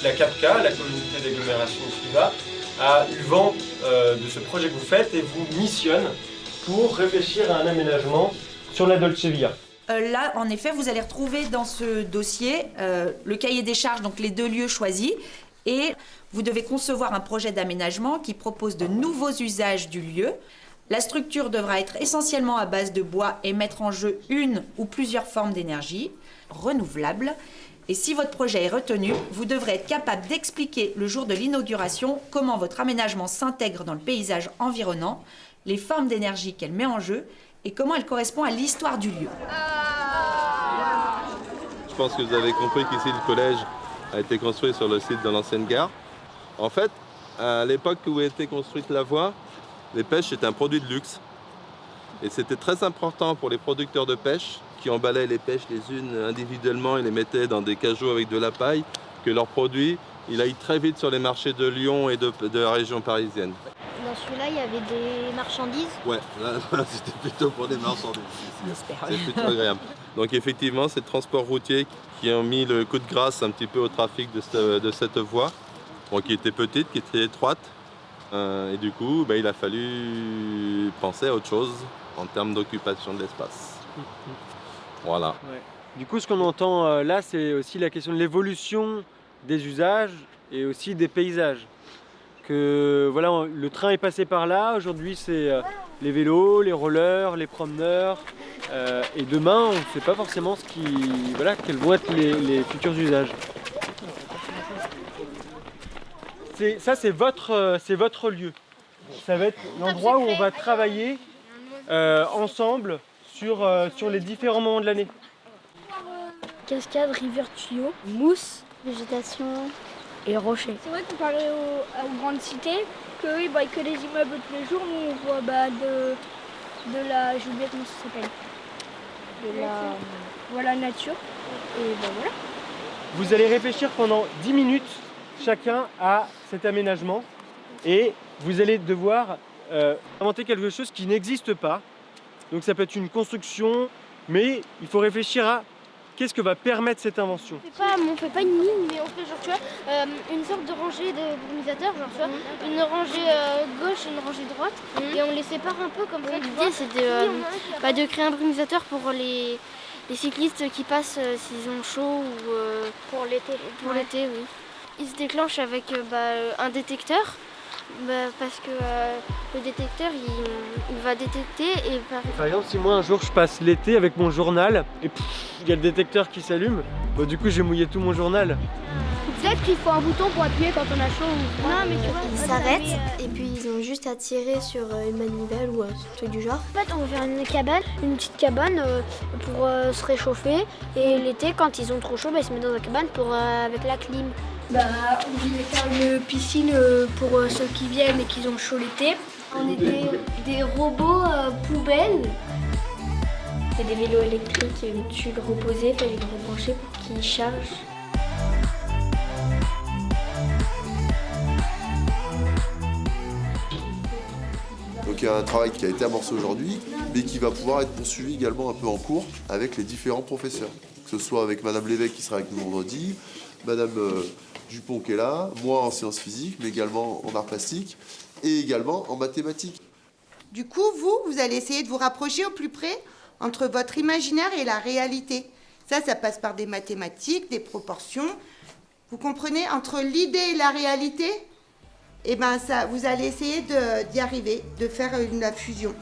la CAPCA, la communauté d'agglomération Priva, a eu vent de ce projet que vous faites et vous missionne pour réfléchir à un aménagement sur la Dolce Via. Là, en effet, vous allez retrouver dans ce dossier le cahier des charges, donc les 2 lieux choisis, et vous devez concevoir un projet d'aménagement qui propose de nouveaux usages du lieu. La structure devra être essentiellement à base de bois et mettre en jeu une ou plusieurs formes d'énergie renouvelables. Et si votre projet est retenu, vous devrez être capable d'expliquer le jour de l'inauguration comment votre aménagement s'intègre dans le paysage environnant, les formes d'énergie qu'elle met en jeu et comment elle correspond à l'histoire du lieu. Je pense que vous avez compris qu'ici le collège a été construit sur le site de l'ancienne gare. En fait, à l'époque où a été construite la voie, les pêches étaient un produit de luxe. Et c'était très important pour les producteurs de pêche qui emballaient les pêches les unes individuellement et les mettaient dans des cajots avec de la paille, que leur produit il aille très vite sur les marchés de Lyon et de la région parisienne. Dans celui-là, il y avait des marchandises. Ouais, là c'était plutôt pour des marchandises. C'est plutôt agréable. Donc effectivement, c'est le transport routier qui a mis le coup de grâce un petit peu au trafic de cette voie, bon, qui était petite, qui était étroite. Et du coup, il a fallu penser à autre chose en termes d'occupation de l'espace. Voilà. Ouais. Du coup, ce qu'on entend là, c'est aussi la question de l'évolution des usages et aussi des paysages. Que voilà, le train est passé par là, aujourd'hui c'est les vélos, les rollers, les promeneurs, et demain on ne sait pas forcément quels vont être les futurs usages. C'est votre lieu. Ça va être l'endroit où on va travailler ensemble sur les différents moments de l'année. Cascade, rivière, tuyau, mousse, végétation et rochers. C'est vrai qu'on parlait aux grandes cités, que les immeubles tous les jours, nous on voit de la, j'ai oublié comment ça s'appelle, de la nature. Et voilà. Vous allez réfléchir pendant 10 minutes chacun à cet aménagement et vous allez devoir inventer quelque chose qui n'existe pas. Donc ça peut être une construction, mais il faut réfléchir à qu'est-ce que va permettre cette invention. On fait pas une ligne, mais on fait genre, tu vois, une sorte de rangée de brumisateurs, genre, tu vois, une rangée gauche et une rangée droite, et on les sépare un peu comme ça. L'idée, c'est de créer un brumisateur pour les cyclistes qui passent s'ils ont chaud ou Pour l'été. pour l'été, oui. Ils se déclenchent avec un détecteur. Parce que le détecteur il va détecter et par exemple si moi un jour je passe l'été avec mon journal et il y a le détecteur qui s'allume, du coup j'ai mouillé tout mon journal. Peut-être qu'il faut un bouton pour appuyer quand on a chaud ou froid. Non mais tu vois, ils s'arrêtent et puis ils ont juste à tirer sur une manivelle ou un truc du genre. En fait on va faire une petite cabane pour se réchauffer et l'été quand ils ont trop chaud ils se mettent dans la cabane avec la clim. On voulait faire une piscine pour ceux qui viennent et qui ont chaud l'été. On est des robots poubelles. C'est des vélos électriques, tu le reposais, il fallait le rebrancher pour qu'il charge. Donc il y a un travail qui a été amorcé aujourd'hui, mais qui va pouvoir être poursuivi également un peu en cours avec les différents professeurs. Que ce soit avec Madame Lévesque qui sera avec nous vendredi, Madame Dupont qui est là, moi en sciences physiques, mais également en arts plastiques et également en mathématiques. Du coup, vous allez essayer de vous rapprocher au plus près entre votre imaginaire et la réalité. Ça passe par des mathématiques, des proportions. Vous comprenez, entre l'idée et la réalité, vous allez essayer d'y arriver, de faire la fusion.